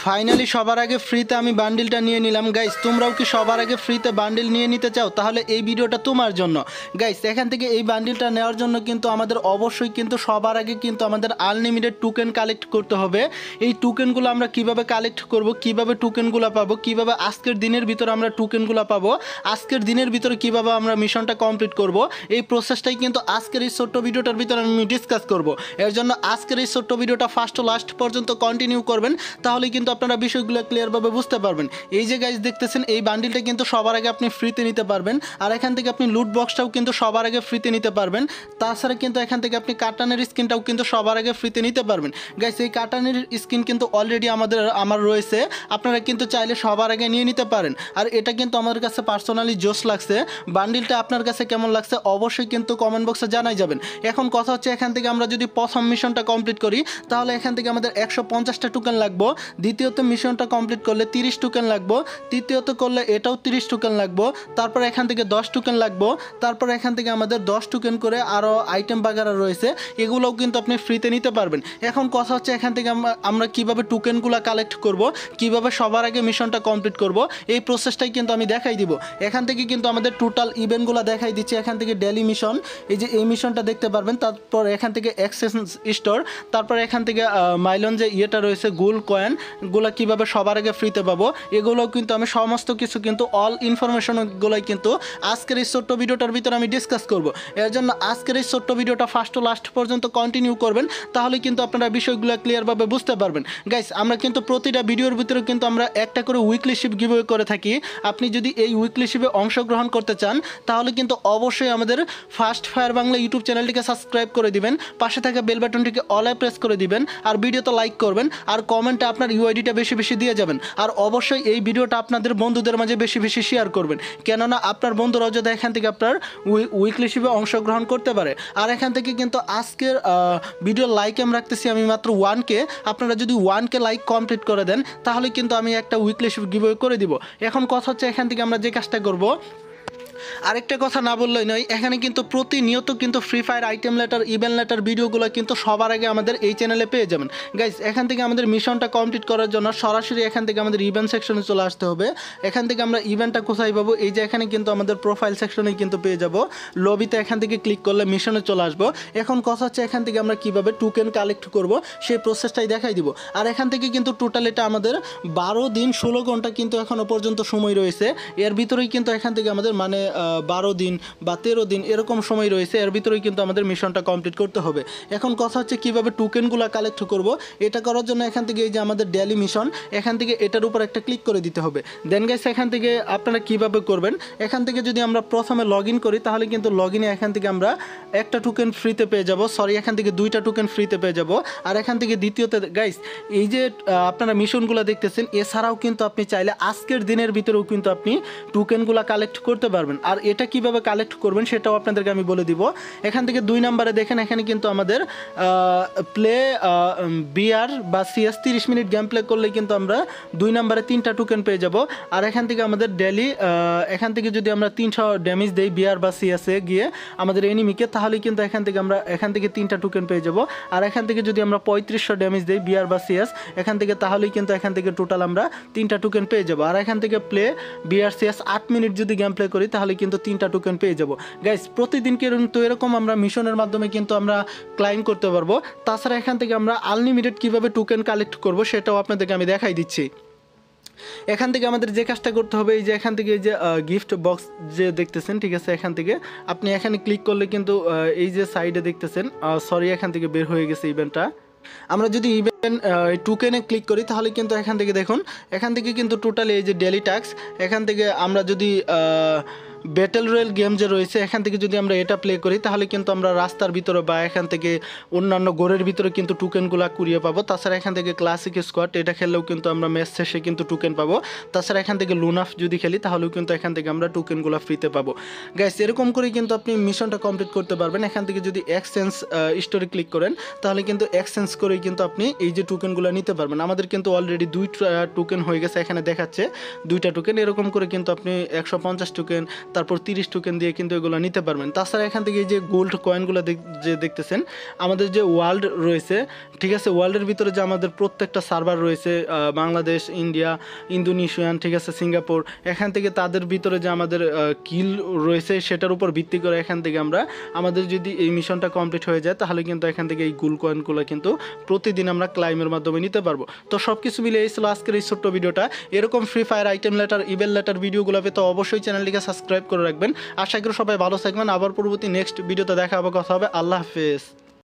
Finally সবার আগে ফ্রিতে আমি বান্ডিলটা নিয়ে নিলাম। গাইস তোমরাও কি সবার আগে ফ্রিতে বান্ডিল নিয়ে নিতে চাও? তাহলে এই ভিডিওটা তোমার জন্য। গাইস এখান থেকে এই বান্ডিলটা নেওয়ার জন্য কিন্তু আমাদের অবশ্যই কিন্তু সবার আগে কিন্তু আমাদের আনলিমিটেড টোকেন কালেক্ট করতে হবে। এই টোকেনগুলো আমরা কিভাবে কালেক্ট করব, কিভাবে টোকেনগুলো পাবো, কিভাবে আজকের দিনের ভিতরে আমরা টোকেনগুলো পাবো, আজকের দিনের ভিতরে কিভাবে আমরা মিশনটা কমপ্লিট করব, এই প্রসেসটাই কিন্তু আজকের এই ছোট্ট ভিডিওটার ভিতরে আমি ডিসকাস করব। এর জন্য আজকের এই ছোট্ট ভিডিওটা ফার্স্ট টু লাস্ট পর্যন্ত কন্টিনিউ করবেন, তাহলে কিন্তু আপনারা বিষয়গুলো ক্লিয়ারভাবে বুঝতে পারবেন। এই যে গাইজ দেখতেছেন, এই বান্ডিলটা কিন্তু সবার আগে আপনি ফ্রিতে নিতে পারবেন, আর এখান থেকে আপনি লুট বক্সটাও কিন্তু সবার আগে ফ্রিতে নিতে পারবেন। তাছাড়া কিন্তু এখান থেকে আপনি কাটানের স্কিনটাও কিন্তু সবার আগে ফ্রিতে নিতে পারবেন। গাইজ এই কাটানের স্কিন কিন্তু অলরেডি আমার রয়েছে, আপনারা কিন্তু চাইলে সবার আগে নিয়ে নিতে পারেন। আর এটা কিন্তু আমার কাছে পার্সোনালি জোস লাগছে। বান্ডিলটা আপনার কাছে কেমন লাগছে অবশ্যই কিন্তু কমেন্ট বক্সে জানাই যাবেন। এখন কথা হচ্ছে, এখান থেকে আমরা যদি প্রথম মিশনটা কমপ্লিট করি তাহলে এখান থেকে আমাদের 150টা টোকেন লাগবো। দ্বিতীয়ত মিশনটা কমপ্লিট করলে 30 টোকেন লাগবো। তৃতীয়ত করলে এটাও 30 টোকেন লাগবো। তারপর এখান থেকে 10 টোকেন লাগবো। তারপর এখান থেকে আমাদের 10 টোকেন করে আরও আইটেম বাগারা রয়েছে, এগুলোও কিন্তু আপনি ফ্রিতে নিতে পারবেন। এখন কথা হচ্ছে, এখান থেকে আমরা কিভাবে টোকেনগুলো কালেক্ট করব, কিভাবে সবার আগে মিশনটা কমপ্লিট করব, এই প্রসেসটাই কিন্তু আমি দেখাই দিব। এখান থেকে কিন্তু আমাদের টোটাল ইভেন্টগুলো দেখাই দিচ্ছি। এখান থেকে ডেলি মিশন, এই যে এই মিশনটা দেখতে পারবেন। তারপর এখান থেকে এক্সচেঞ্জ স্টোর, তারপর এখান থেকে মাইলন যে ইয়েটা রয়েছে গোল্ড কয়েনগুলো কীভাবে সবার আগে ফ্রিতে পাবো, এগুলোও কিন্তু আমি সমস্ত কিছু কিন্তু অল ইনফরমেশনগুলোই কিন্তু আজকের এই ছোট্ট ভিডিওটার ভিতরে আমি ডিসকাস করব। এর জন্য আজকের এই ছোট্ট ভিডিওটা ফার্স্ট টু লাস্ট পর্যন্ত কন্টিনিউ করবেন, তাহলে কিন্তু আপনারা বিষয়গুলো ক্লিয়ারভাবে বুঝতে পারবেন। গাইস আমরা কিন্তু প্রতিটা ভিডিওর ভিতরে কিন্তু আমরা একটা করে উইকলি শিপ গিভওয়ে করে থাকি। আপনি যদি এই উইকলি শিপে অংশগ্রহণ করতে চান তাহলে কিন্তু অবশ্যই আমাদের ফার্স্ট ফায়ার বাংলা ইউটিউব চ্যানেলটিকে সাবস্ক্রাইব করে দিবেন, পাশে থাকা বেল বাটনটিকে অলে প্রেস করে দিবেন, আর ভিডিওতে লাইক করবেন, আর কমেন্টে আপনার ইউআইডিটা বেশি বেশি দিয়ে যাবেন। আর অবশ্যই এই ভিডিওটা আপনাদের বন্ধুদের মাঝে বেশি বেশি শেয়ার করবেন, কেননা আপনার বন্ধুরাও যদি এখান থেকে আপনার উইকলি শিপে অংশগ্রহণ করতে পারে। আর এখান থেকে কিন্তু আজকের ভিডিও লাইক আমি রাখতেছি আমি মাত্র 1K। আপনারা যদি 1K লাইক কমপ্লিট করে দেন তাহলে কিন্তু আমি একটা উইকলি শিপ গিভওয়ে করে দিব। এখন কথা হচ্ছে, এখান থেকে আমরা যে কাজটা করব, আরেকটা কথা না বললেই নয়, এখানে কিন্তু প্রতিনিয়ত কিন্তু free fire item letter, event letter ভিডিওগুলো কিন্তু সবার আগে আমাদের এই চ্যানেলে পেয়ে যাবেন। গাইজ এখান থেকে আমাদের মিশনটা কমপ্লিট করার জন্য সরাসরি এখান থেকে আমাদের ইভেন্ট সেকশনে চলে আসতে হবে। এখান থেকে আমরা ইভেন্টটা কোথায় পাবো, এই যে এখানে কিন্তু আমাদের প্রোফাইল সেকশনে কিন্তু পেয়ে যাব। লবিতে এখান থেকে ক্লিক করলে মিশনে চলে আসবো। এখন কথা হচ্ছে, এখান থেকে আমরা কিভাবে টোকেন কালেক্ট করব সেই প্রসেসটাই দেখাই দিব। আর এখান থেকে কিন্তু টোটাল এটা আমাদের 12 দিন 16 ঘন্টা কিন্তু এখনও পর্যন্ত সময় রয়েছে। এর ভিতরেই কিন্তু এখান থেকে আমাদের 12 দিন বা 13 দিন এরকম সময় রয়েছে, এর ভিতরেই কিন্তু আমাদের মিশনটা কমপ্লিট করতে হবে। এখন কথা হচ্ছে কীভাবে টোকেনগুলো কালেক্ট করব, এটা করার জন্য এখান থেকে এই যে আমাদের ডেলি মিশন, এখান থেকে এটার উপর একটা ক্লিক করে দিতে হবে। দেন গাইস এখান থেকে আপনারা কীভাবে করবেন, এখান থেকে যদি আমরা প্রথমে লগ ইন করি তাহলে কিন্তু লগ ইনে এখান থেকে আমরা একটা টোকেন ফ্রিতে পেয়ে যাব, এখান থেকে 2টা টোকেন ফ্রিতে পেয়ে যাব। আর এখান থেকে দ্বিতীয়তে গাইস এই যে আপনারা মিশনগুলো দেখতেছেন, এছাড়াও কিন্তু আপনি চাইলে আজকের দিনের ভিতরেও কিন্তু আপনি টোকেনগুলো কালেক্ট করতে পারবেন। আর এটা কিভাবে কালেক্ট করবেন সেটাও আপনাদেরকে আমি বলে দিব। এখান থেকে 2 নম্বরে দেখেন, এখানে কিন্তু আমাদের প্লে বিআর বা সিএস 30 মিনিট গেম প্লে করলে কিন্তু আমরা 2 নম্বরে 3টা টোকেন পেয়ে যাব। আর এখান থেকে আমাদের ডেলি এখান থেকে যদি আমরা 300 ড্যামেজ দেই বিআর বা সিএসে গিয়ে আমাদের এনিমিকে, তাহলে কিন্তু এখান থেকে আমরা 3টা টোকেন পেয়ে যাব। আর এখান থেকে যদি আমরা 3500 ড্যামেজ দেই বিআর বা সিএস এখান থেকে, তাহলেই কিন্তু এখান থেকে টোটাল আমরা 3টা টোকেন পেয়ে যাব। আর এখান থেকে প্লে বিআর সিএস 8 মিনিট যদি গেম প্লে করি তাহলে কিন্তু 3টা টোকেন পেয়ে যাব। গাইস প্রতিদিন কিন্তু এরকম আমরা মিশনের মাধ্যমে কিন্তু আমরা ক্লাইম করতে পারবো। তাছাড়া এখান থেকে আমরা আনলিমিটেড কিভাবে টোকেন কালেক্ট করব সেটাও আপনাদেরকে আমি দেখাই দিচ্ছি। এখান থেকে আমাদের যে কাজটা করতে হবে, এই যে এখান থেকে এই যে গিফট বক্স যে দেখতেছেন, ঠিক আছে, এখান থেকে আপনি এখানে ক্লিক করলে কিন্তু এই যে সাইডে দেখতেছেন, এখান থেকে বের হয়ে গেছে ইভেন্টটা। আমরা যদি ইভেন্ট টোকেনে ক্লিক করি তাহলে কিন্তু এখান থেকে দেখুন, এখান থেকে কিন্তু টোটালি এই যে ডেলি টাস্ক, এখান থেকে আমরা যদি ব্যাটেল রয়্যাল গেম যে রয়েছে এখান থেকে যদি আমরা এটা প্লে করি তাহলে কিন্তু আমরা রাস্তার ভিতরে বা এখান থেকে অন্যান্য গোরের ভিতরে কিন্তু টোকেনগুলো কুড়িয়ে পাবো। তাছাড়া এখান থেকে ক্লাসিক স্কোয়াড এটা খেললেও কিন্তু আমরা ম্যাচ শেষে কিন্তু টোকেন পাবো। তাছাড়া এখান থেকে লুনাফ যদি খেলি তাহলেও কিন্তু এখান থেকে আমরা টোকেনগুলো ফ্রিতে পাবো। গাইস এরকম করে কিন্তু আপনি মিশনটা কমপ্লিট করতে পারবেন। এখান থেকে যদি এক্সচেঞ্জ স্টোরে ক্লিক করেন তাহলে কিন্তু এক্সচেঞ্জ করেই কিন্তু আপনি এই যে টোকেনগুলো নিতে পারবেন। আমাদের কিন্তু অলরেডি 2টা টোকেন হয়ে গেছে, এখানে দেখাচ্ছে 2টা টোকেন। এরকম করে কিন্তু আপনি 150 টোকেন, তারপর 30 টোকেন দিয়ে কিন্তু এগুলো নিতে পারবেন। তাছাড়া এখান থেকে এই যে গোল্ড কয়েনগুলো যে দেখতেছেন, আমাদের যে ওয়ার্ল্ড রয়েছে, ঠিক আছে, ওয়ার্ল্ডের ভিতরে যে আমাদের প্রত্যেকটা সার্ভার রয়েছে, বাংলাদেশ, ইন্ডিয়া, ইন্দোনেশিয়ান, ঠিক আছে, সিঙ্গাপুর, এখান থেকে তাদের ভিতরে যে আমাদের কিল রয়েছে সেটার উপর ভিত্তি করে এখান থেকে আমরা আমাদের যদি এই মিশনটা কমপ্লিট হয়ে যায় তাহলে কিন্তু এখান থেকে এই গোল্ড কয়েনগুলো কিন্তু প্রতিদিন আমরা ক্লাইমের মাধ্যমে নিতে পারবো। তো সব কিছু মিলে এই ছিল আজকের এই ছোট্ট ভিডিওটা। এরকম free fire item letter, evil letter ভিডিওগুলো পেতে অবশ্যই চ্যানেলটিকে সাবস্ক্রাইব করে রাখবেন। আশা করি সবাই ভালো থাকবেন। আবার পরবর্তী নেক্সট ভিডিওতে দেখা হবে, কথা হবে। আল্লাহ হাফেজ।